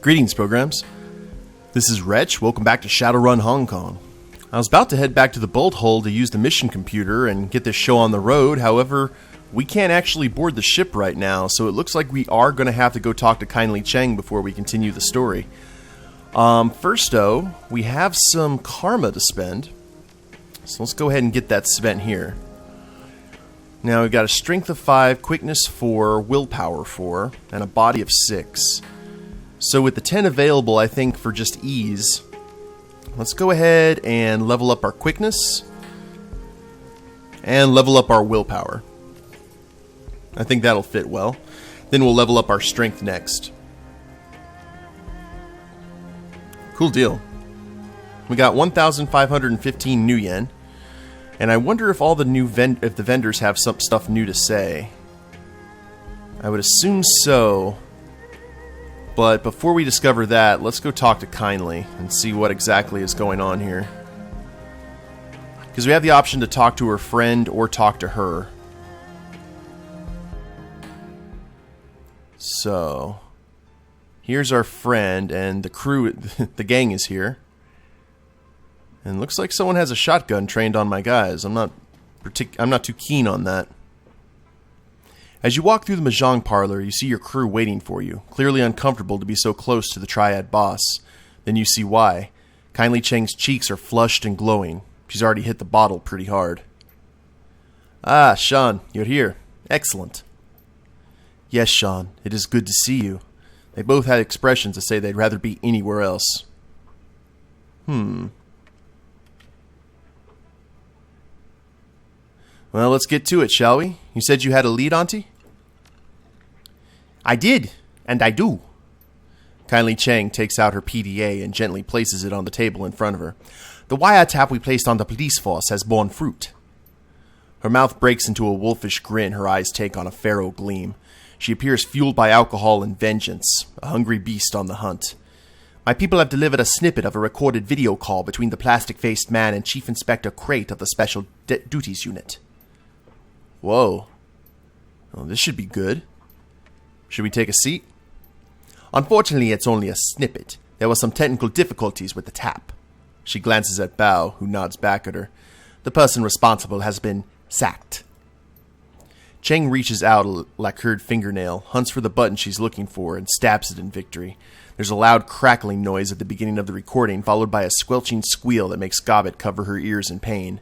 Greetings, programs. This is Wretch. Welcome back to Shadowrun Hong Kong. I was about to head back to the bolt hole to use the mission computer and get this show on the road. However, we can't actually board the ship right now, so it looks like we are going to have to go talk to Kindly Chang before we continue the story. First, though, we have some karma to spend. So let's go ahead and get that spent here. Now, we've got a strength of 5, quickness 4, willpower 4, and a body of 6. So with the 10 available, I think for just ease, let's go ahead and level up our quickness and level up our willpower. I think that'll fit well. Then we'll level up our strength next. Cool deal. We got 1,515 new yen, and I wonder if all the new if the vendors have some stuff new to say. I would assume so. But before we discover that, let's go talk to Kindly and see what exactly is going on here. Because we have the option to talk to her friend or talk to her. So, here's our friend, and the crew, the gang is here. And looks like someone has a shotgun trained on my guys. I'm not too keen on that. As you walk through the mahjong parlor, you see your crew waiting for you, clearly uncomfortable to be so close to the Triad boss. Then you see why. Kindly Chang's cheeks are flushed and glowing. She's already hit the bottle pretty hard. Ah, Shen, you're here. Excellent. Yes, Shen, it is good to see you. They both had expressions to say they'd rather be anywhere else. Well, let's get to it, shall we? You said you had a lead, Auntie? I did, and I do. Kindly Chang takes out her PDA and gently places it on the table in front of her. The wiretap we placed on the police force has borne fruit. Her mouth breaks into a wolfish grin, her eyes take on a pharaoh gleam. She appears fueled by alcohol and vengeance, a hungry beast on the hunt. My people have delivered a snippet of a recorded video call between the plastic-faced man and Chief Inspector Crate of the Special Duties Unit. Whoa. Well, this should be good. Should we take a seat? Unfortunately, it's only a snippet. There were some technical difficulties with the tap. She glances at Bao, who nods back at her. The person responsible has been sacked. Cheng reaches out a lacquered fingernail, hunts for the button she's looking for, and stabs it in victory. There's a loud crackling noise at the beginning of the recording, followed by a squelching squeal that makes Gobbet cover her ears in pain.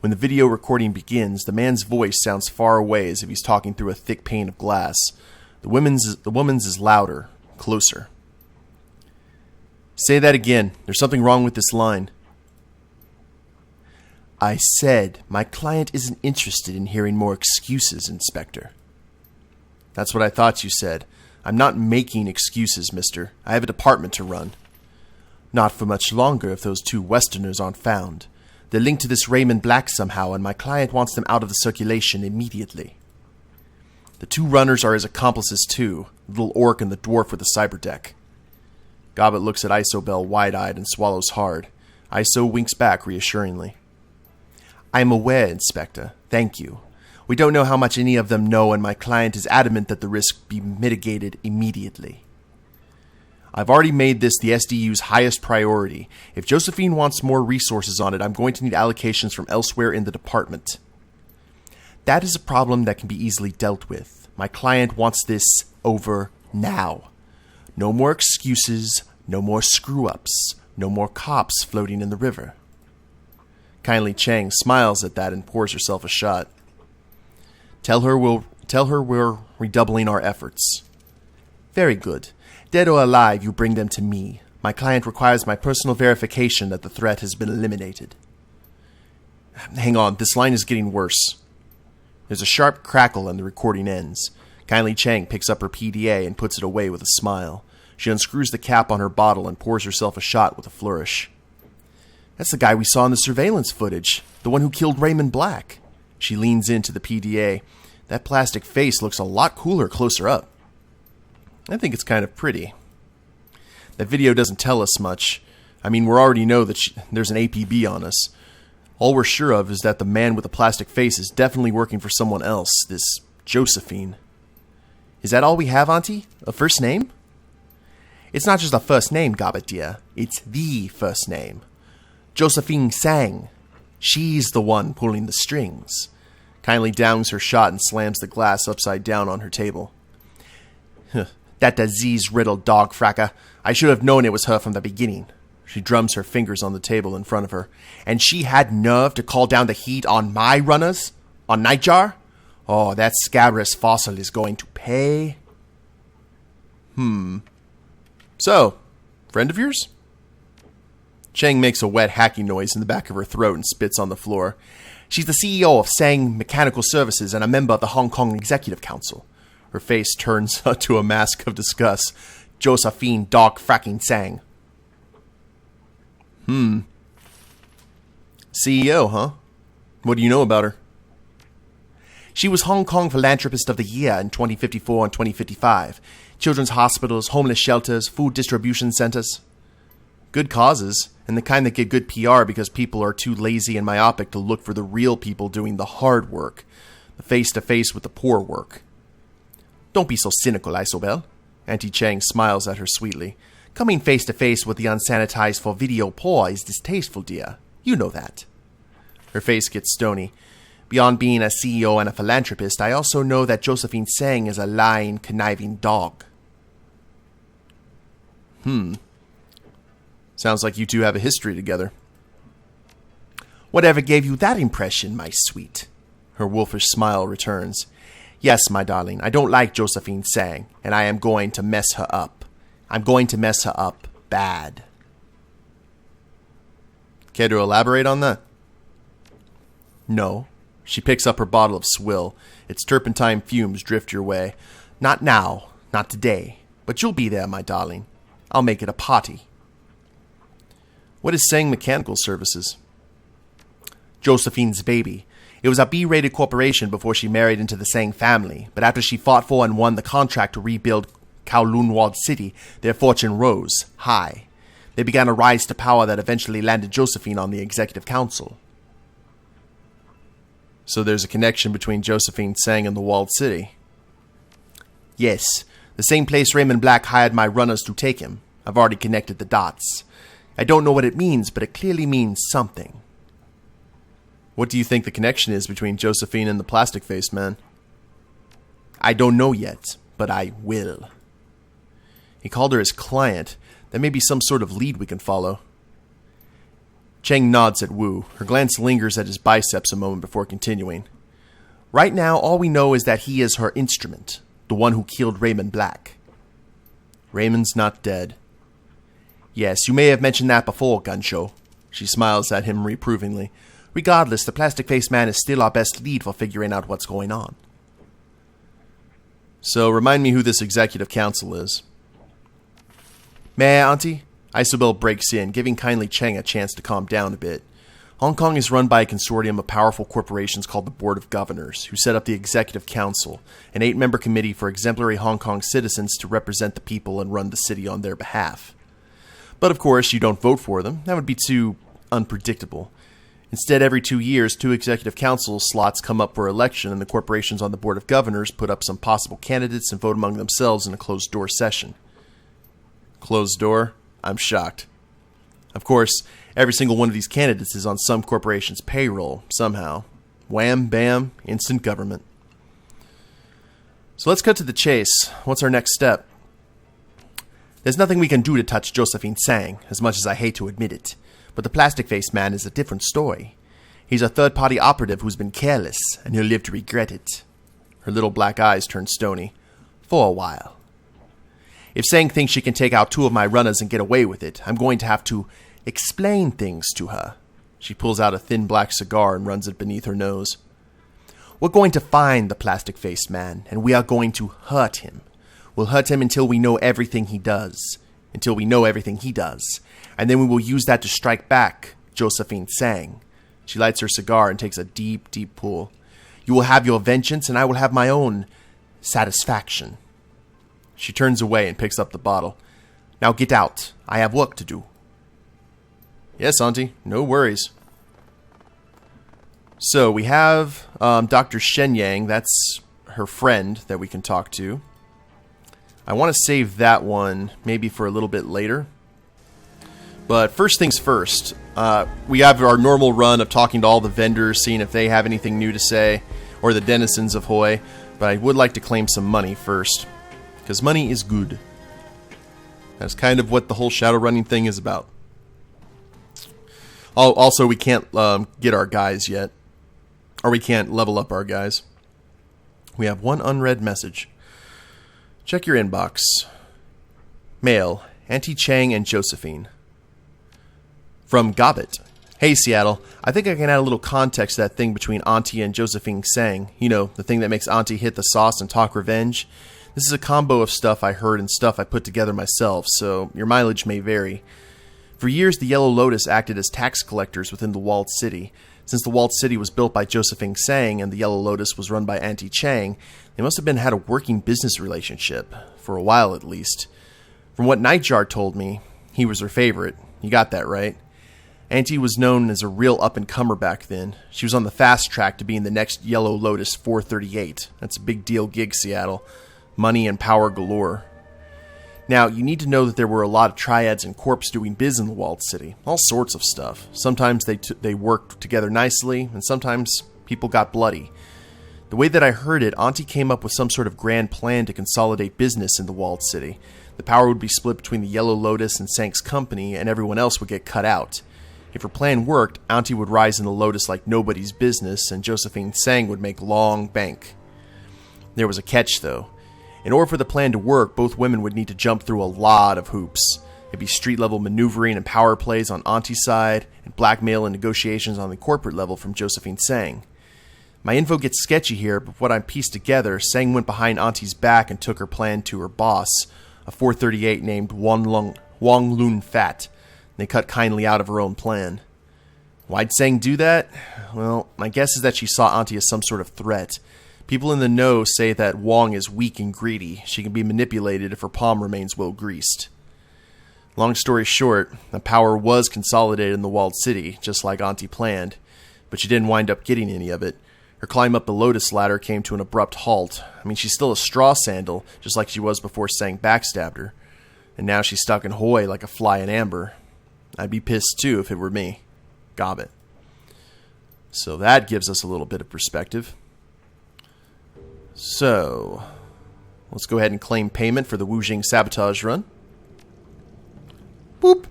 When the video recording begins, the man's voice sounds far away as if he's talking through a thick pane of glass. The woman's is louder, closer. Say that again. There's something wrong with this line. I said my client isn't interested in hearing more excuses, Inspector. That's what I thought you said. I'm not making excuses, mister. I have a department to run. Not for much longer if those two Westerners aren't found. They're linked to this Raymond Black somehow, and my client wants them out of the circulation immediately. The two runners are his accomplices too, the little orc and the dwarf with the cyberdeck. Gobbet looks at Isobel wide-eyed and swallows hard. Iso winks back reassuringly. I'm aware, Inspector. Thank you. We don't know how much any of them know, and my client is adamant that the risk be mitigated immediately. I've already made this the SDU's highest priority. If Josephine wants more resources on it, I'm going to need allocations from elsewhere in the department. That is a problem that can be easily dealt with. My client wants this over now. No more excuses, no more screw-ups, no more cops floating in the river. Kindly Chang smiles at that and pours herself a shot. Tell her we're redoubling our efforts. Very good. Dead or alive, you bring them to me. My client requires my personal verification that the threat has been eliminated. Hang on, this line is getting worse. There's a sharp crackle and the recording ends. Kindly Chang picks up her PDA and puts it away with a smile. She unscrews the cap on her bottle and pours herself a shot with a flourish. That's the guy we saw in the surveillance footage. The one who killed Raymond Black. She leans into the PDA. That plastic face looks a lot cooler closer up. I think it's kind of pretty. That video doesn't tell us much. I mean, we already know that there's an APB on us. All we're sure of is that the man with the plastic face is definitely working for someone else, this Josephine. Is that all we have, Auntie? A first name? It's not just a first name, Gobbet dear. It's the first name. Josephine Sayang. She's the one pulling the strings. Kindly downs her shot and slams the glass upside down on her table. That disease-riddled dog fracker. I should have known it was her from the beginning. She drums her fingers on the table in front of her. And she had nerve to call down the heat on my runners? On Nightjar? Oh, that scabrous fossil is going to pay. So, friend of yours? Cheng makes a wet hacking noise in the back of her throat and spits on the floor. She's the CEO of Sayang Mechanical Services and a member of the Hong Kong Executive Council. Her face turns to a mask of disgust. Josephine Dog Fracking Sayang. CEO, huh? What do you know about her? She was Hong Kong Philanthropist of the Year in 2054 and 2055. Children's hospitals, homeless shelters, food distribution centers. Good causes, and the kind that get good PR because people are too lazy and myopic to look for the real people doing the hard work, the face-to-face with the poor work. Don't be so cynical, Isobel. Auntie Cheng smiles at her sweetly. Coming face-to-face with the unsanitized for video poor is distasteful, dear. You know that. Her face gets stony. Beyond being a CEO and a philanthropist, I also know that Josephine Sayang is a lying, conniving dog. Sounds like you two have a history together. Whatever gave you that impression, my sweet? Her wolfish smile returns. Yes, my darling, I don't like Josephine Sayang, and I am going to mess her up. I'm going to mess her up bad. Care to elaborate on that? No. She picks up her bottle of swill. Its turpentine fumes drift your way. Not now, not today, but you'll be there, my darling. I'll make it a party. What is Sayang Mechanical Services? Josephine's baby. It was a B-rated corporation before she married into the Sayang family, but after she fought for and won the contract to rebuild Kowloon Walled City, their fortune rose high. They began a rise to power that eventually landed Josephine on the executive council. So there's a connection between Josephine Sayang and the Walled City. Yes, the same place Raymond Black hired my runners to take him. I've already connected the dots. I don't know what it means, but it clearly means something. What do you think the connection is between Josephine and the plastic-faced man? I don't know yet, but I will. He called her his client. That may be some sort of lead we can follow. Cheng nods at Wu. Her glance lingers at his biceps a moment before continuing. Right now, all we know is that he is her instrument, the one who killed Raymond Black. Raymond's not dead. Yes, you may have mentioned that before, Gunshow. She smiles at him reprovingly. Regardless, the plastic-faced man is still our best lead for figuring out what's going on. So, remind me who this executive council is. May I, Auntie? Isobel breaks in, giving Kindly Chang a chance to calm down a bit. Hong Kong is run by a consortium of powerful corporations called the Board of Governors, who set up the Executive Council, an 8-member committee for exemplary Hong Kong citizens to represent the people and run the city on their behalf. But of course, you don't vote for them. That would be too unpredictable. Instead, every 2 years, 2 executive council slots come up for election, and the corporations on the Board of Governors put up some possible candidates and vote among themselves in a closed-door session. Closed door? I'm shocked. Of course, every single one of these candidates is on some corporation's payroll, somehow. Wham, bam, instant government. So let's cut to the chase. What's our next step? There's nothing we can do to touch Josephine Sayang, as much as I hate to admit it. But the plastic-faced man is a different story. He's a third-party operative who's been careless, and he'll live to regret it. Her little black eyes turn stony. For a while. If Sayang thinks she can take out 2 of my runners and get away with it, I'm going to have to explain things to her. She pulls out a thin black cigar and runs it beneath her nose. We're going to find the plastic-faced man, and we are going to hurt him. We'll hurt him until we know everything he does. Until we know everything he does. And then we will use that to strike back Josephine Sayang. She lights her cigar and takes a deep, deep pull. You will have your vengeance, and I will have my own satisfaction. She turns away and picks up the bottle. Now get out. I have work to do. Yes, Auntie. No worries. So we have Dr. Shen Yang. That's her friend that we can talk to. I want to save that one maybe for a little bit later. But first things first, we have our normal run of talking to all the vendors, seeing if they have anything new to say, or the denizens of Heoi, but I would like to claim some money first, because money is good. That's kind of what the whole Shadowrunning thing is about. Also, we can't get our guys yet, or we can't level up our guys. We have one unread message. Check your inbox. Mail, Auntie Cheng and Josephine. From Gobbet. Hey, Seattle. I think I can add a little context to that thing between Auntie and Josephine Sayang. You know, the thing that makes Auntie hit the sauce and talk revenge. This is a combo of stuff I heard and stuff I put together myself, so your mileage may vary. For years, the Yellow Lotus acted as tax collectors within the Walled City. Since the Walled City was built by Josephine Sayang and the Yellow Lotus was run by Auntie Cheng, they must have had a working business relationship, for a while at least. From what Nightjar told me, he was her favorite. You got that right. Auntie was known as a real up-and-comer back then. She was on the fast track to being the next Yellow Lotus 438. That's a big deal gig, Seattle. Money and power galore. Now, you need to know that there were a lot of triads and corps doing biz in the Walled City. All sorts of stuff. Sometimes they worked together nicely, and sometimes people got bloody. The way that I heard it, Auntie came up with some sort of grand plan to consolidate business in the Walled City. The power would be split between the Yellow Lotus and Sank's company, and everyone else would get cut out. If her plan worked, Auntie would rise in the Lotus like nobody's business, and Josephine Sayang would make long bank. There was a catch, though. In order for the plan to work, both women would need to jump through a lot of hoops. It'd be street-level maneuvering and power plays on Auntie's side, and blackmail and negotiations on the corporate level from Josephine Sayang. My info gets sketchy here, but what I pieced together, Sayang went behind Auntie's back and took her plan to her boss, a 438 named Wang Lun Fat. They cut kindly out of her own plan. Why'd Sayang do that? Well, my guess is that she saw Auntie as some sort of threat. People in the know say that Wang is weak and greedy. She can be manipulated if her palm remains well greased. Long story short, the power was consolidated in the Walled City, just like Auntie planned, but she didn't wind up getting any of it. Her climb up the Lotus ladder came to an abrupt halt. I mean, she's still a straw sandal, just like she was before Sayang backstabbed her. And now she's stuck in Heoi like a fly in amber. I'd be pissed too if it were me. Gobbet. So that gives us a little bit of perspective. So, let's go ahead and claim payment for the Wujing sabotage run. Boop.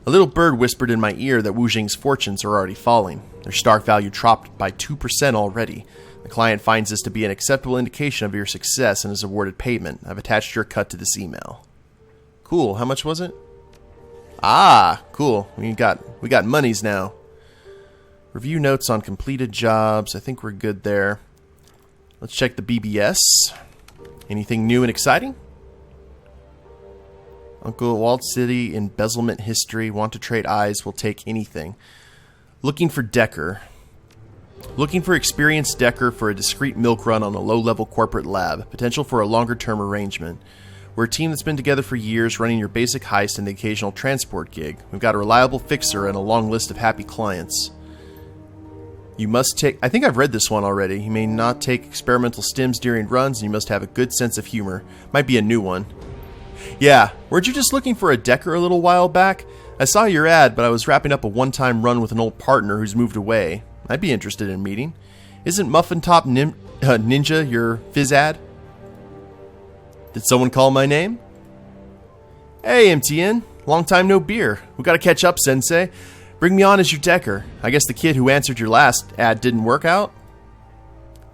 A little bird whispered in my ear that Wujing's fortunes are already falling. Their stock value dropped by 2% already. The client finds this to be an acceptable indication of your success and has awarded payment. I've attached your cut to this email. Cool. How much was it? Ah, cool. We got monies now. Review notes on completed jobs. I think we're good there. Let's check the BBS. Anything new and exciting? Uncle Walled City embezzlement history. Want to trade eyes. Will take anything. Looking for Decker. Looking for experienced Decker for a discreet milk run on a low-level corporate lab. Potential for a longer-term arrangement. We're a team that's been together for years, running your basic heist and the occasional transport gig. We've got a reliable fixer and a long list of happy clients. You must take... I think I've read this one already. You may not take experimental stims during runs, and you must have a good sense of humor. Might be a new one. Yeah, weren't you just looking for a Decker a little while back? I saw your ad, but I was wrapping up a one-time run with an old partner who's moved away. I'd be interested in meeting. Isn't Muffin Top Ninja your phys ad? Did someone call my name? Hey, MTN. Long time no beer. We gotta catch up, Sensei. Bring me on as your Decker. I guess the kid who answered your last ad didn't work out?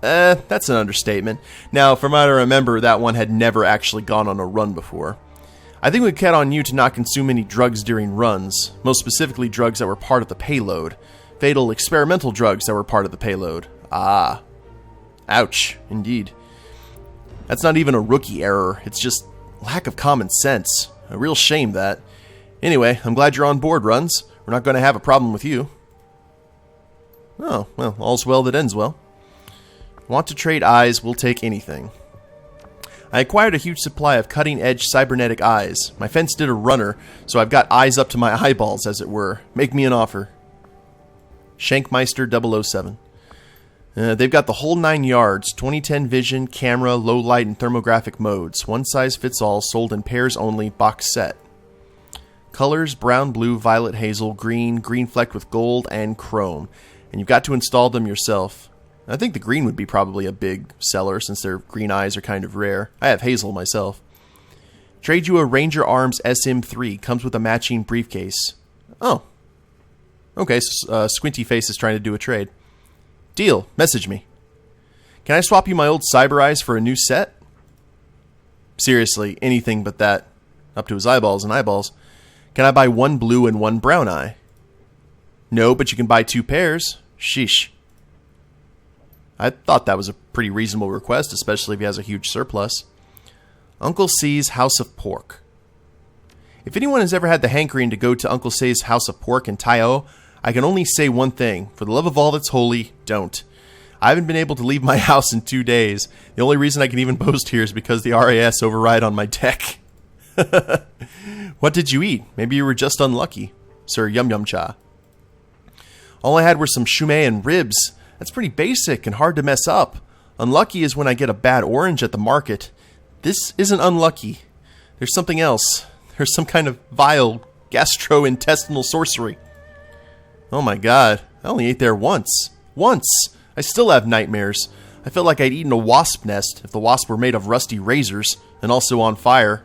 That's an understatement. Now, from what I remember, that one had never actually gone on a run before. I think we'd count on you to not consume any drugs during runs, most specifically drugs that were part of the payload. Fatal experimental drugs that were part of the payload. Ah. Ouch, indeed. That's not even a rookie error, it's just lack of common sense. A real shame, that. Anyway, I'm glad you're on board, Runs. We're not going to have a problem with you. Oh, well, all's well that ends well. Want to trade eyes, we'll take anything. I acquired a huge supply of cutting-edge cybernetic eyes. My fence did a runner, so I've got eyes up to my eyeballs, as it were. Make me an offer. Shankmeister 007. They've got the whole 9 yards, 2010 vision, camera, low light, and thermographic modes. One size fits all, sold in pairs only, box set. Colors, brown, blue, violet, hazel, green, green flecked with gold, and chrome. And you've got to install them yourself. I think the green would be probably a big seller since their green eyes are kind of rare. I have hazel myself. Trade you a Ranger Arms SM3. Comes with a matching briefcase. Oh. Okay, so Squinty Face is trying to do a trade. Deal. Message me. Can I swap you my old Cyber Eyes for a new set? Seriously, anything but that. Up to his eyeballs and eyeballs. Can I buy 1 blue and 1 brown eye? No, but you can buy 2 pairs. Sheesh. I thought that was a pretty reasonable request, especially if he has a huge surplus. Uncle C's House of Pork. If anyone has ever had the hankering to go to Uncle C's House of Pork in Taio, I can only say one thing. For the love of all that's holy, don't. I haven't been able to leave my house in 2 days. The only reason I can even boast here is because the RAS override on my deck. What did you eat? Maybe you were just unlucky. Sir Yum Yum Cha. All I had were some shume and ribs. That's pretty basic and hard to mess up. Unlucky is when I get a bad orange at the market. This isn't unlucky. There's something else. There's some kind of vile gastrointestinal sorcery. Oh my god, I only ate there once. Once! I still have nightmares. I felt like I'd eaten a wasp nest if the wasp were made of rusty razors and also on fire.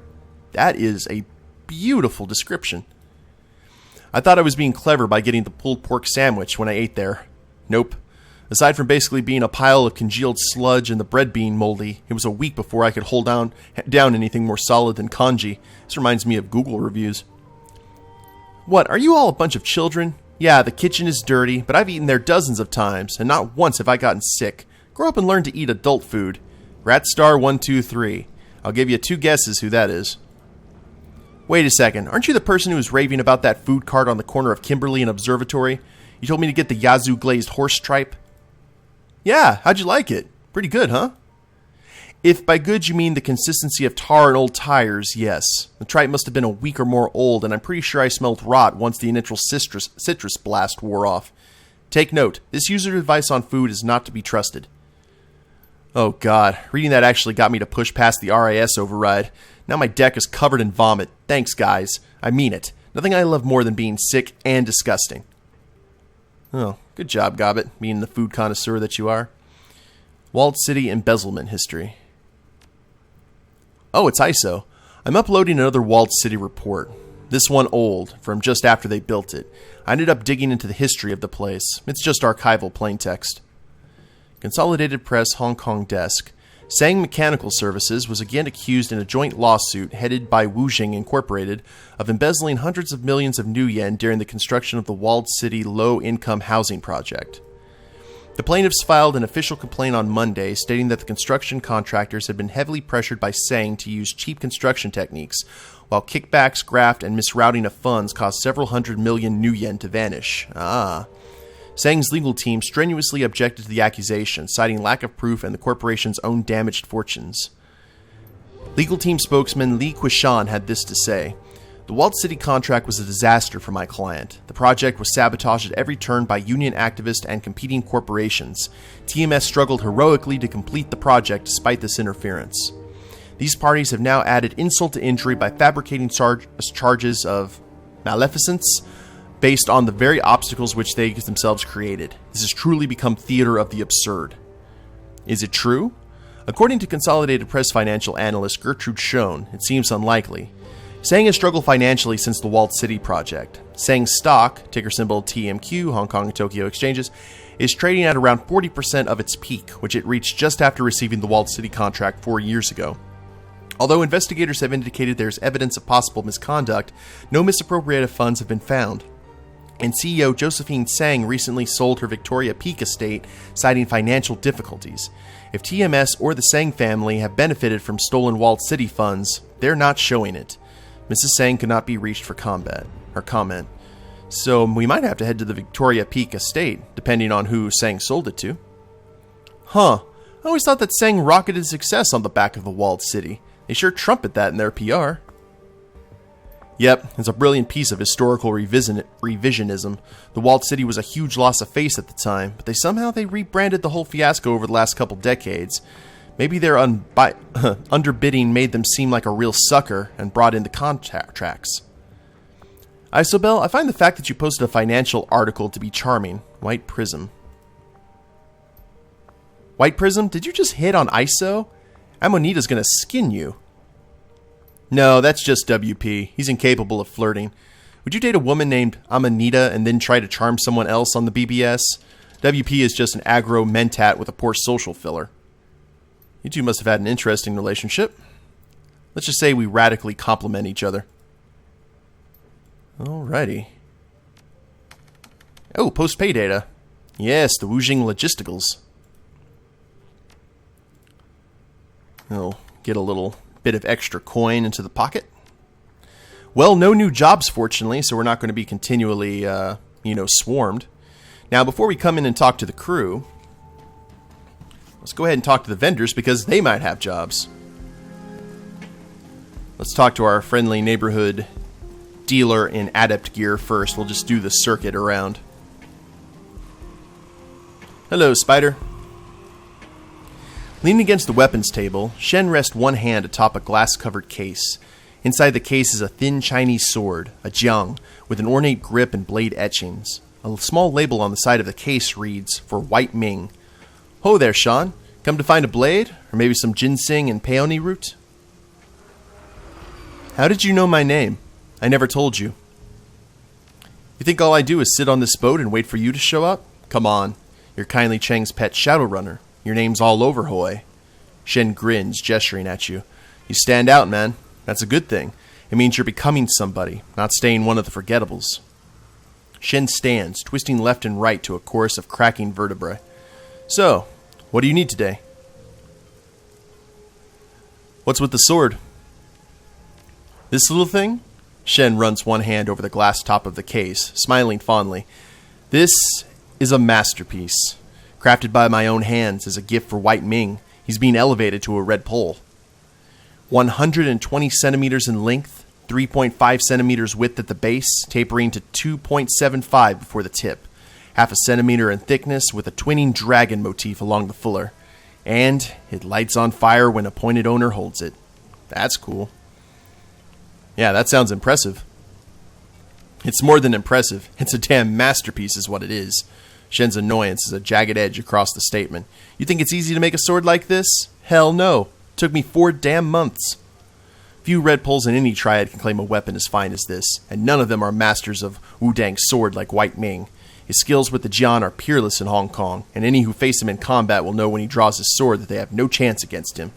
That is a beautiful description. I thought I was being clever by getting the pulled pork sandwich when I ate there. Nope. Aside from basically being a pile of congealed sludge and the bread being moldy, it was a week before I could hold down anything more solid than kanji. This reminds me of Google reviews. What, are you all a bunch of children? Yeah, the kitchen is dirty, but I've eaten there dozens of times, and not once have I gotten sick. Grow up and learn to eat adult food. Ratstar123. I'll give you 2 guesses who that is. Wait a second, aren't you the person who was raving about that food cart on the corner of Kimberly and Observatory? You told me to get the Yazoo glazed horse tripe? Yeah, how'd you like it? Pretty good, huh? If by good you mean the consistency of tar and old tires, yes. The tripe must have been a week or more old, and I'm pretty sure I smelled rot once the initial citrus blast wore off. Take note, this user advice on food is not to be trusted. Oh god, reading that actually got me to push past the RAS override. Now my deck is covered in vomit. Thanks, guys. I mean it. Nothing I love more than being sick and disgusting. Oh, good job, Gobbet, being the food connoisseur that you are. Walled City embezzlement history. Oh, it's ISO. I'm uploading another Walled City report. This one old, from just after they built it. I ended up digging into the history of the place. It's just archival plaintext. Consolidated Press Hong Kong desk. Sayang Mechanical Services was again accused in a joint lawsuit headed by Wujing Incorporated of embezzling hundreds of millions of new yen during the construction of the Walled City low-income housing project. The plaintiffs filed an official complaint on Monday stating that the construction contractors had been heavily pressured by Sayang to use cheap construction techniques, while kickbacks, graft, and misrouting of funds caused several hundred million new yen to vanish. Sayang's legal team strenuously objected to the accusation, citing lack of proof and the corporation's own damaged fortunes. Legal team spokesman Li Quishan had this to say: "The Walled City contract was a disaster for my client. The project was sabotaged at every turn by union activists and competing corporations. TMS struggled heroically to complete the project despite this interference. These parties have now added insult to injury by fabricating charges of maleficence based on the very obstacles which they themselves created. This has truly become theater of the absurd." Is it true? According to Consolidated Press financial analyst Gertrude Schoen, it seems unlikely. Sayang has struggled financially since the Walled City project. Sayang's stock, ticker symbol TMQ, Hong Kong and Tokyo exchanges, is trading at around 40% of its peak, which it reached just after receiving the Walled City contract 4 years ago. Although investigators have indicated there is evidence of possible misconduct, no misappropriated funds have been found. And CEO Josephine Sayang recently sold her Victoria Peak estate, citing financial difficulties. If TMS or the Sayang family have benefited from stolen Walled City funds, they're not showing it. Mrs. Sayang could not be reached for comment. So we might have to head to the Victoria Peak estate, depending on who Sayang sold it to. Huh. I always thought that Sayang rocketed success on the back of the Walled City. They sure trumpet that in their PR. Yep, it's a brilliant piece of historical revisionism. The walled city was a huge loss of face at the time, but they rebranded the whole fiasco over the last couple decades. Maybe their underbidding made them seem like a real sucker and brought in the contracts. Isobel, I find the fact that you posted a financial article to be charming. White Prism. White Prism, did you just hit on ISO? Amonita's gonna skin you. No, that's just WP. He's incapable of flirting. Would you date a woman named Amanita and then try to charm someone else on the BBS? WP is just an aggro mentat with a poor social filler. You two must have had an interesting relationship. Let's just say we radically complement each other. Alrighty. Oh, post-pay data. Yes, the Wujing Logisticals. We'll get a little bit of extra coin into the pocket. Well, no new jobs, fortunately, so we're not going to be continually, swarmed. Now, before we come in and talk to the crew, let's go ahead and talk to the vendors because they might have jobs. Let's talk to our friendly neighborhood dealer in adept gear first. We'll just do the circuit around. Hello, Spider. Leaning against the weapons table, Shen rests one hand atop a glass-covered case. Inside the case is a thin Chinese sword, a jiang, with an ornate grip and blade etchings. A small label on the side of the case reads, "For White Ming." Ho there, Sean. Come to find a blade? Or maybe some ginseng and peony root? How did you know my name? I never told you. You think all I do is sit on this boat and wait for you to show up? Come on. You're Kindly Chang's pet Shadowrunner. Your name's all over Heoi. Shen grins, gesturing at you. You stand out, man. That's a good thing. It means you're becoming somebody, not staying one of the forgettables. Shen stands, twisting left and right to a chorus of cracking vertebrae. So, what do you need today? What's with the sword? This little thing? Shen runs one hand over the glass top of the case, smiling fondly. This is a masterpiece. Crafted by my own hands as a gift for White Ming. He's being elevated to a red pole. 120 centimeters in length, 3.5 centimeters width at the base, tapering to 2.75 before the tip. Half a centimeter in thickness with a twinning dragon motif along the fuller. And it lights on fire when appointed owner holds it. That's cool. Yeah, that sounds impressive. It's more than impressive. It's a damn masterpiece is what it is. Shen's annoyance is a jagged edge across the statement. You think it's easy to make a sword like this? Hell no. Took me 4 damn months. Few red poles in any triad can claim a weapon as fine as this, and none of them are masters of Wudang's sword like White Ming. His skills with the Jian are peerless in Hong Kong, and any who face him in combat will know when he draws his sword that they have no chance against him.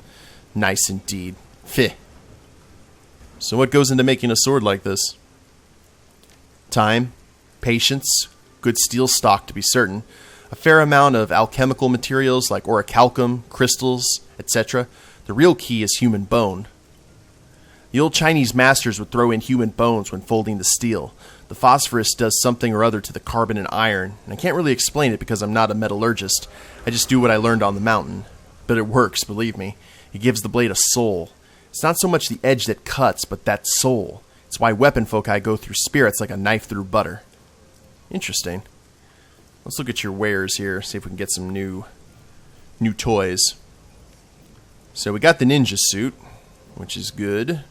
Nice indeed. Fih. So what goes into making a sword like this? Time, patience, good steel stock to be certain, a fair amount of alchemical materials like orichalcum, crystals, etc. The real key is human bone. The old Chinese masters would throw in human bones when folding the steel. The phosphorus does something or other to the carbon and iron, and I can't really explain it because I'm not a metallurgist. I just do what I learned on the mountain. But it works, believe me. It gives the blade a soul. It's not so much the edge that cuts, but that soul. It's why weapon foci go through spirits like a knife through butter. Interesting. Let's look at your wares here, see if we can get some new toys. So we got the ninja suit, which is good.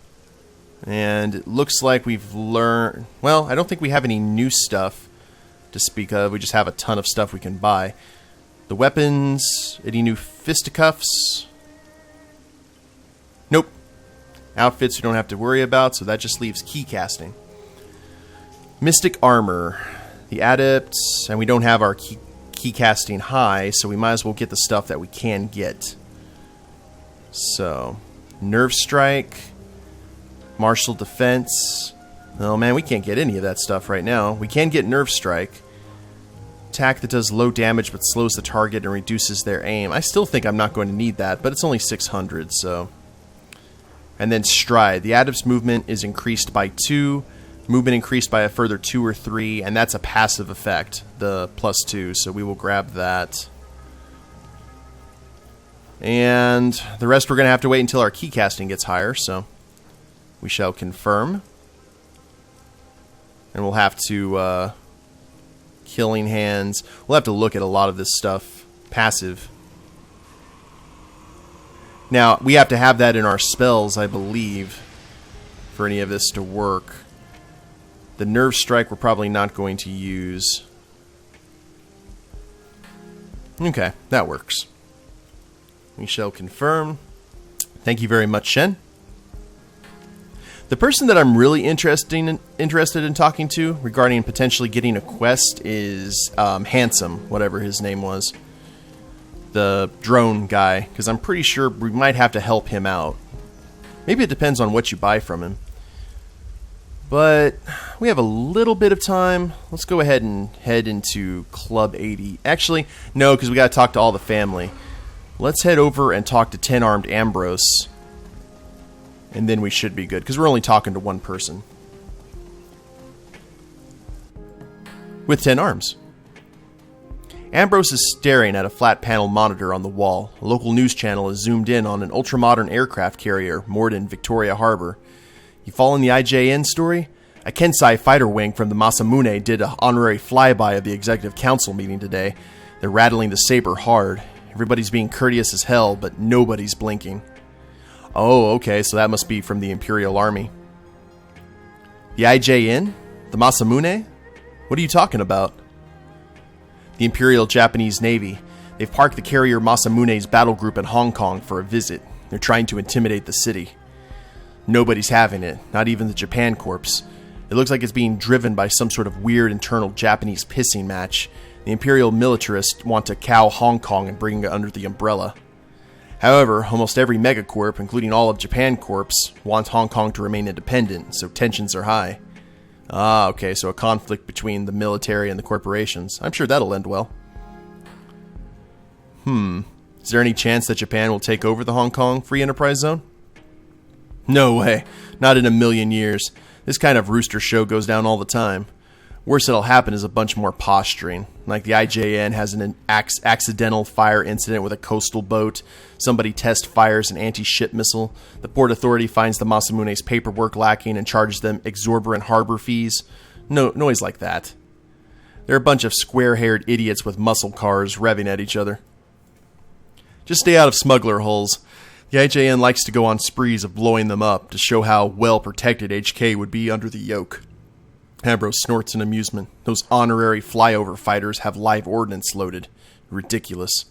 And it looks like we've learned... Well, I don't think we have any new stuff to speak of. We just have a ton of stuff we can buy. The weapons, any new fisticuffs? Nope. Outfits we don't have to worry about, so that just leaves key casting. Mystic armor. The adepts, and we don't have our key casting high, so we might as well get the stuff that we can get. So, nerve strike, martial defense. Oh man, we can't get any of that stuff right now. We can get nerve strike. Attack that does low damage but slows the target and reduces their aim. I still think I'm not going to need that, but it's only 600, so. And then stride. The adept's movement is increased by 2. Movement increased by a further 2 or 3, and that's a passive effect, the +2, so we will grab that. And the rest we're going to have to wait until our key casting gets higher, so we shall confirm. And we'll have to, Killing Hands. We'll have to look at a lot of this stuff. Passive. Now, we have to have that in our spells, I believe, for any of this to work. The Nerve Strike we're probably not going to use. Okay, that works. We shall confirm. Thank you very much, Shen. The person that I'm really interested in talking to regarding potentially getting a quest is Handsome, whatever his name was. The drone guy, because I'm pretty sure we might have to help him out. Maybe it depends on what you buy from him. But we have a little bit of time. Let's go ahead and head into Club 80. Actually, no, because we got to talk to all the family. Let's head over and talk to 10-armed Ambrose. And then we should be good, because we're only talking to one person. With 10 arms. Ambrose is staring at a flat panel monitor on the wall. A local news channel is zoomed in on an ultramodern aircraft carrier moored in Victoria Harbor. You following the IJN story? A Kensai fighter wing from the Masamune did an honorary flyby of the executive council meeting today. They're rattling the saber hard. Everybody's being courteous as hell, but nobody's blinking. Oh, okay, so that must be from the Imperial Army. The IJN? The Masamune? What are you talking about? The Imperial Japanese Navy. They've parked the carrier Masamune's battle group in Hong Kong for a visit. They're trying to intimidate the city. Nobody's having it, not even the Japan Corps. It looks like it's being driven by some sort of weird internal Japanese pissing match. The Imperial militarists want to cow Hong Kong and bring it under the umbrella. However, almost every megacorp, including all of Japan Corps, wants Hong Kong to remain independent, so tensions are high. Ah, okay, so a conflict between the military and the corporations. I'm sure that'll end well. Is there any chance that Japan will take over the Hong Kong Free Enterprise Zone? No way. Not in a million years. This kind of rooster show goes down all the time. Worst that'll happen is a bunch more posturing. Like the IJN has an accidental fire incident with a coastal boat. Somebody test fires an anti-ship missile. The Port Authority finds the Masamune's paperwork lacking and charges them exorbitant harbor fees. No noise like that. They're a bunch of square-haired idiots with muscle cars revving at each other. Just stay out of smuggler holes. The IJN likes to go on sprees of blowing them up to show how well protected HK would be under the yoke. Ambrose snorts in amusement. Those honorary flyover fighters have live ordnance loaded. Ridiculous.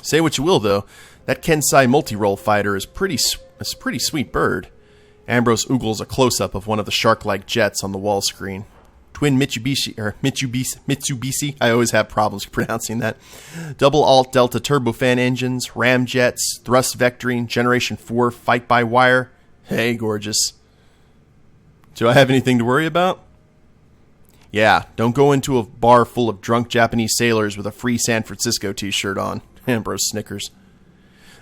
Say what you will, though. That Kensai multi-role fighter is a pretty sweet bird. Ambrose oogles a close-up of one of the shark-like jets on the wall screen. Twin Mitsubishi. I always have problems pronouncing that. Double alt delta turbofan engines, ramjets, thrust vectoring, Generation 4 fight-by-wire. Hey, gorgeous. Do I have anything to worry about? Yeah, don't go into a bar full of drunk Japanese sailors with a free San Francisco t-shirt on. Ambrose snickers.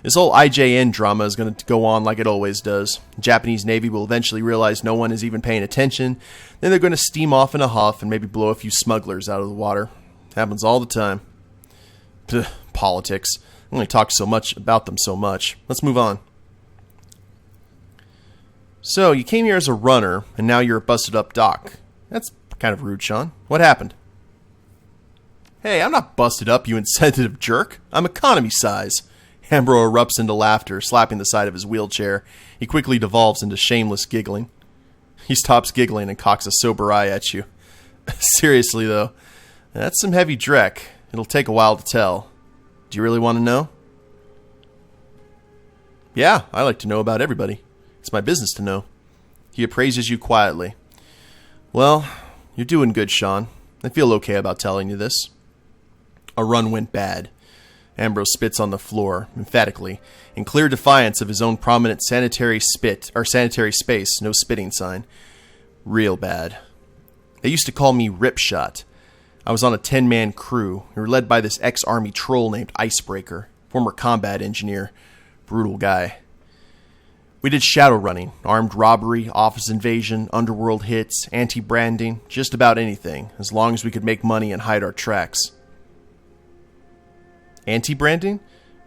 This whole IJN drama is going to go on like it always does. The Japanese Navy will eventually realize no one is even paying attention. Then they're going to steam off in a huff and maybe blow a few smugglers out of the water. Happens all the time. Pugh, politics. I only talk so much about them so much. Let's move on. So, you came here as a runner, and now you're a busted-up doc. That's kind of rude, Sean. What happened? Hey, I'm not busted up, you insensitive jerk. I'm economy size. Ambrose erupts into laughter, slapping the side of his wheelchair. He quickly devolves into shameless giggling. He stops giggling and cocks a sober eye at you. Seriously, though, that's some heavy dreck. It'll take a while to tell. Do you really want to know? Yeah, I like to know about everybody. It's my business to know. He appraises you quietly. Well, you're doing good, Sean. I feel okay about telling you this. A run went bad. Ambrose spits on the floor, emphatically, in clear defiance of his own prominent sanitary space, no spitting sign. Real bad. They used to call me Ripshot. I was on a 10-man crew. We were led by this ex-army troll named Icebreaker, former combat engineer. Brutal guy. We did shadowrunning, armed robbery, office invasion, underworld hits, anti-branding, just about anything, as long as we could make money and hide our tracks. Anti-branding?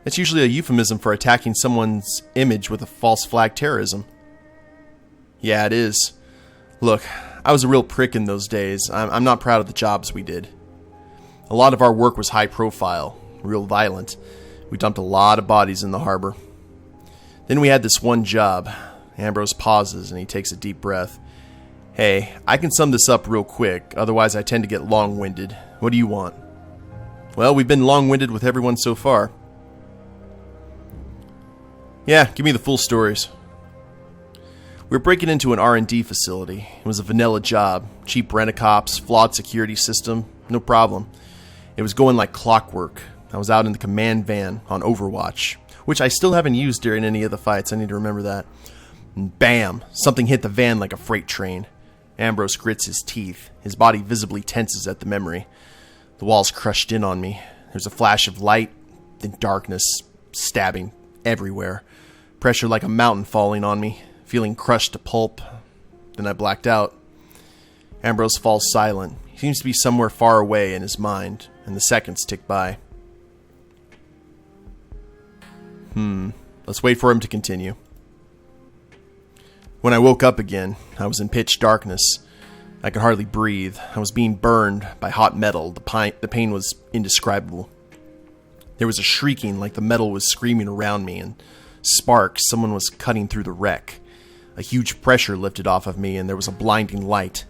That's usually a euphemism for attacking someone's image with a false flag terrorism. Yeah, it is. Look, I was a real prick in those days. I'm not proud of the jobs we did. A lot of our work was high profile, real violent. We dumped a lot of bodies in the harbor. Then we had this one job. Ambrose pauses and he takes a deep breath. Hey, I can sum this up real quick, otherwise I tend to get long-winded. What do you want? Well, we've been long-winded with everyone so far. Yeah, give me the full stories. We were breaking into an R&D facility. It was a vanilla job. Cheap rent-a-cops, flawed security system, no problem. It was going like clockwork. I was out in the command van on Overwatch, which I still haven't used during any of the fights. I need to remember that. And bam! Something hit the van like a freight train. Ambrose grits his teeth. His body visibly tenses at the memory. The walls crushed in on me. There's a flash of light, then darkness, stabbing everywhere. Pressure like a mountain falling on me. Feeling crushed to pulp. Then I blacked out. Ambrose falls silent. He seems to be somewhere far away in his mind, and the seconds tick by. Let's wait for him to continue. When I woke up again, I was in pitch darkness. I could hardly breathe. I was being burned by hot metal. The pain was indescribable. There was a shrieking like the metal was screaming around me, and sparks, someone was cutting through the wreck. A huge pressure lifted off of me, and there was a blinding light.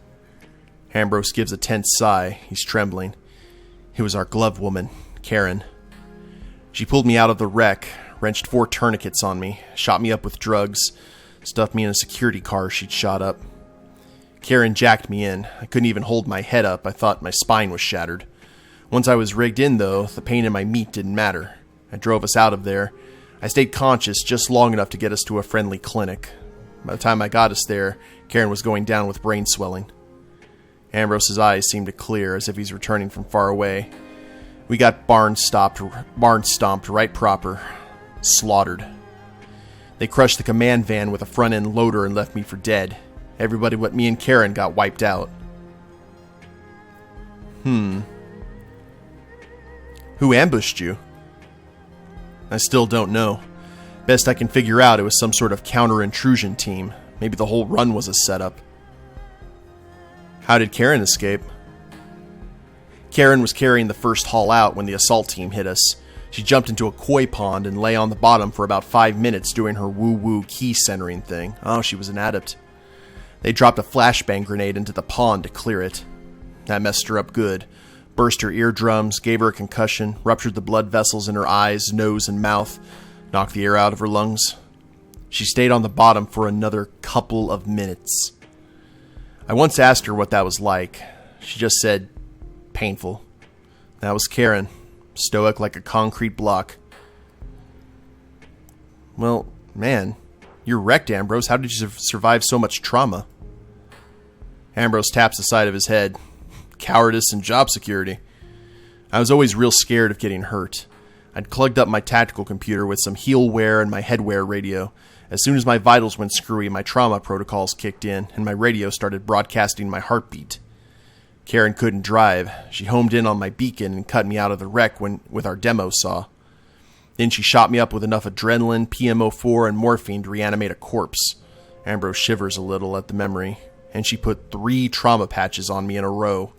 Ambrose gives a tense sigh. He's trembling. It was our glove woman, Karen. She pulled me out of the wreck, wrenched 4 tourniquets on me, shot me up with drugs, stuffed me in a security car she'd shot up. Karen jacked me in. I couldn't even hold my head up. I thought my spine was shattered. Once I was rigged in, though, the pain in my meat didn't matter. I drove us out of there. I stayed conscious just long enough to get us to a friendly clinic. By the time I got us there, Karen was going down with brain swelling. Ambrose's eyes seemed to clear, as if he's returning from far away. We got barn stomped right proper. Slaughtered. They crushed the command van with a front-end loader and left me for dead. Everybody but me and Karen got wiped out. Who ambushed you? I still don't know. Best I can figure out, it was some sort of counter-intrusion team. Maybe the whole run was a setup. How did Karen escape? Karen was carrying the first haul out when the assault team hit us. She jumped into a koi pond and lay on the bottom for about 5 minutes doing her woo-woo key centering thing. Oh, she was an adept. They dropped a flashbang grenade into the pond to clear it. That messed her up good. Burst her eardrums, gave her a concussion, ruptured the blood vessels in her eyes, nose, and mouth, knocked the air out of her lungs. She stayed on the bottom for another couple of minutes. I once asked her what that was like. She just said, painful. That was Karen, stoic like a concrete block. Well, man, you're wrecked, Ambrose. How did you survive so much trauma? Ambrose taps the side of his head. Cowardice and job security. I was always real scared of getting hurt. I'd plugged up my tactical computer with some heelwear and my headwear radio. As soon as my vitals went screwy, my trauma protocols kicked in, and my radio started broadcasting my heartbeat. Karen couldn't drive. She homed in on my beacon and cut me out of the wreck with our demo saw. Then she shot me up with enough adrenaline, PMO4, and morphine to reanimate a corpse. Ambrose shivers a little at the memory, and she put 3 trauma patches on me in a row.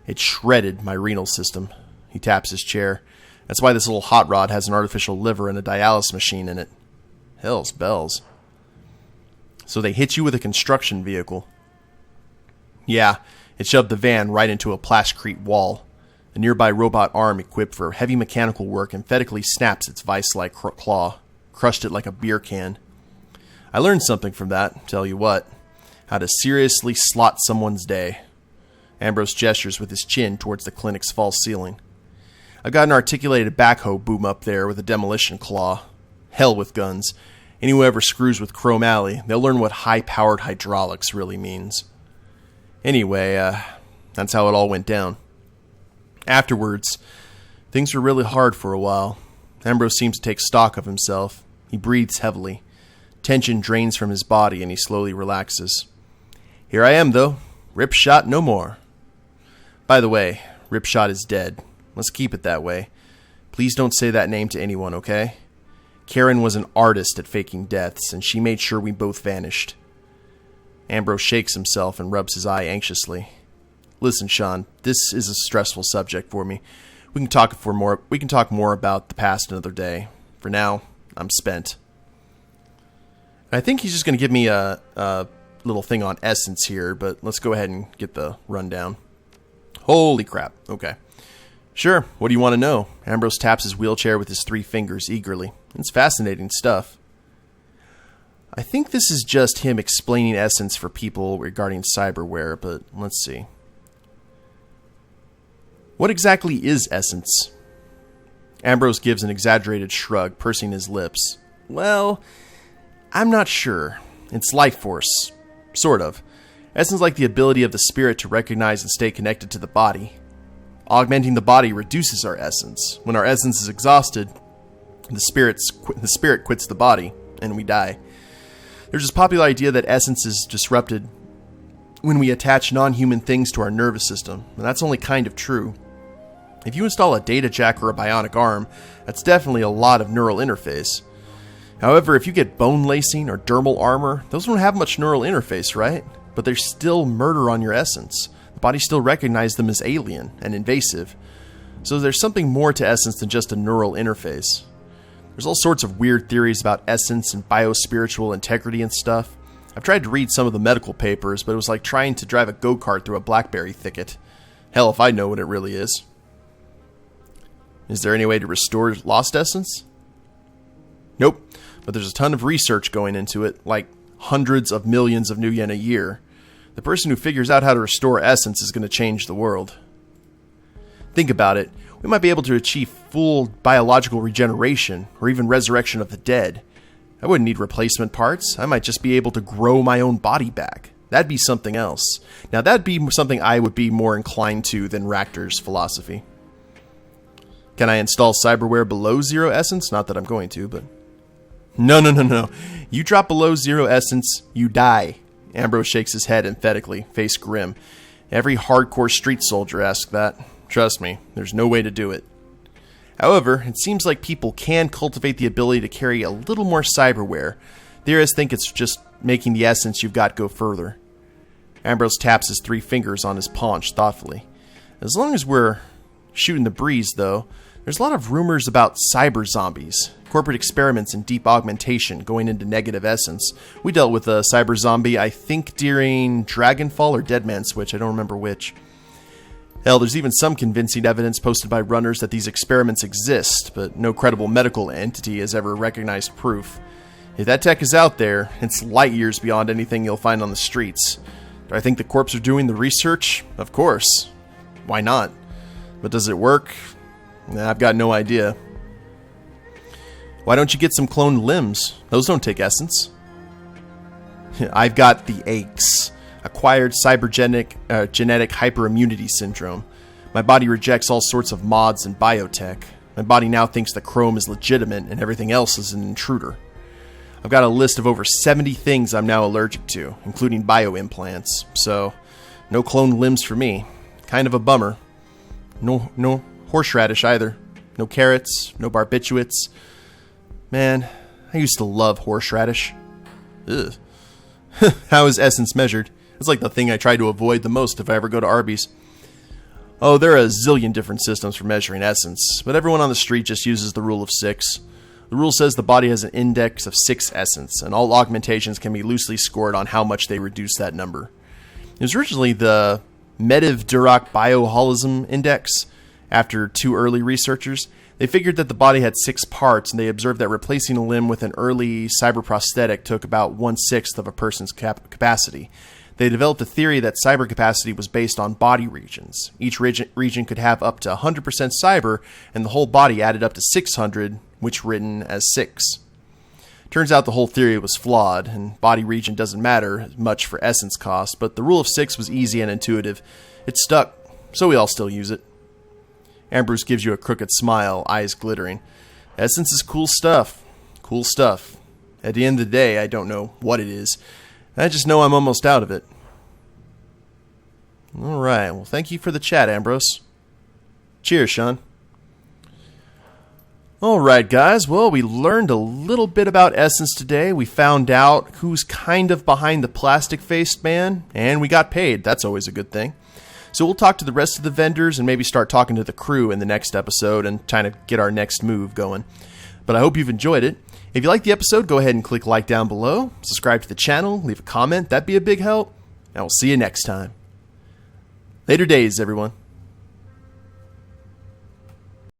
It shredded my renal system. He taps his chair. That's why this little hot rod has an artificial liver and a dialysis machine in it. Hell's bells. So they hit you with a construction vehicle. Yeah, it shoved the van right into a plasticrete wall. A nearby robot arm equipped for heavy mechanical work emphatically snaps its vice-like claw, crushed it like a beer can. I learned something from that, tell you what. How to seriously slot someone's day. Ambrose gestures with his chin towards the clinic's false ceiling. I've got an articulated backhoe boom up there with a demolition claw. Hell with guns. Anyone who ever screws with Chrome Alley, they'll learn what high-powered hydraulics really means. Anyway, that's how it all went down. Afterwards, things were really hard for a while. Ambrose seems to take stock of himself. He breathes heavily. Tension drains from his body and he slowly relaxes. Here I am, though. Ripshot no more. By the way, Ripshot is dead. Let's keep it that way. Please don't say that name to anyone, okay? Karen was an artist at faking deaths, and she made sure we both vanished. Ambrose shakes himself and rubs his eye anxiously. Listen, Sean, this is a stressful subject for me. We can talk more about the past another day. For now, I'm spent. I think he's just going to give me a little thing on essence here, but let's go ahead and get the rundown. Holy crap. Okay. Sure, what do you want to know? Ambrose taps his wheelchair with his 3 fingers eagerly. It's fascinating stuff. I think this is just him explaining essence for people regarding cyberware, but let's see. What exactly is essence? Ambrose gives an exaggerated shrug, pursing his lips. Well, I'm not sure. It's life force. Sort of. Essence like the ability of the spirit to recognize and stay connected to the body. Augmenting the body reduces our essence. When our essence is exhausted, the spirit quits the body, and we die. There's this popular idea that essence is disrupted when we attach non-human things to our nervous system, and that's only kind of true. If you install a data jack or a bionic arm, that's definitely a lot of neural interface. However, if you get bone lacing or dermal armor, those don't have much neural interface, right? But there's still murder on your essence. The body still recognizes them as alien and invasive. So there's something more to essence than just a neural interface. There's all sorts of weird theories about essence and biospiritual integrity and stuff. I've tried to read some of the medical papers, but it was like trying to drive a go-kart through a blackberry thicket. Hell, if I know what it really is. Is there any way to restore lost essence? Nope, but there's a ton of research going into it, like hundreds of millions of new yen a year. The person who figures out how to restore essence is going to change the world. Think about it. We might be able to achieve full biological regeneration, or even resurrection of the dead. I wouldn't need replacement parts. I might just be able to grow my own body back. That'd be something else. Now, that'd be something I would be more inclined to than Rachter's philosophy. Can I install cyberware below 0 essence? Not that I'm going to, but... No. You drop below 0 essence, you die. Ambrose shakes his head emphatically, face grim. Every hardcore street soldier asks that. Trust me, there's no way to do it. However, it seems like people can cultivate the ability to carry a little more cyberware. Theorists think it's just making the essence you've got go further. Ambrose taps his 3 fingers on his paunch thoughtfully. As long as we're shooting the breeze, though, there's a lot of rumors about cyber zombies, corporate experiments in deep augmentation going into negative essence. We dealt with a cyber zombie, I think, during Dragonfall or Deadman Switch. I don't remember which. Hell, there's even some convincing evidence posted by runners that these experiments exist, but no credible medical entity has ever recognized proof. If that tech is out there, it's light years beyond anything you'll find on the streets. Do I think the corps are doing the research? Of course. Why not? But does it work? I've got no idea. Why don't you get some cloned limbs? Those don't take essence. I've got the aches. Acquired genetic hyperimmunity syndrome. My body rejects all sorts of mods and biotech. My body now thinks the chrome is legitimate and everything else is an intruder. I've got a list of over 70 things I'm now allergic to, including bioimplants. So, no cloned limbs for me. Kind of a bummer. No horseradish either. No carrots, no barbiturates. Man, I used to love horseradish. Ugh. How is essence measured? It's like the thing I try to avoid the most if I ever go to Arby's. Oh, there are a zillion different systems for measuring essence, but everyone on the street just uses the rule of 6. The rule says the body has an index of 6 essence, and all augmentations can be loosely scored on how much they reduce that number. It was originally the Medivh-Dirac Bioholism Index. After 2 early researchers, they figured that the body had 6 parts, and they observed that replacing a limb with an early cyber prosthetic took about 1/6 of a person's capacity. They developed a theory that cyber capacity was based on body regions. Each region could have up to 100% cyber, and the whole body added up to 600, which written as 6. Turns out the whole theory was flawed, and body region doesn't matter much for essence cost, but the rule of 6 was easy and intuitive. It stuck, so we all still use it. Ambrose gives you a crooked smile, eyes glittering. Essence is cool stuff. Cool stuff. At the end of the day, I don't know what it is. I just know I'm almost out of it. Alright, well thank you for the chat, Ambrose. Cheers, Sean. Alright guys, well we learned a little bit about Essence today. We found out who's kind of behind the plastic-faced man, and we got paid. That's always a good thing. So we'll talk to the rest of the vendors and maybe start talking to the crew in the next episode and trying to get our next move going. But I hope you've enjoyed it. If you liked the episode, go ahead and click like down below, subscribe to the channel, leave a comment, that'd be a big help, and we'll see you next time. Later days, everyone.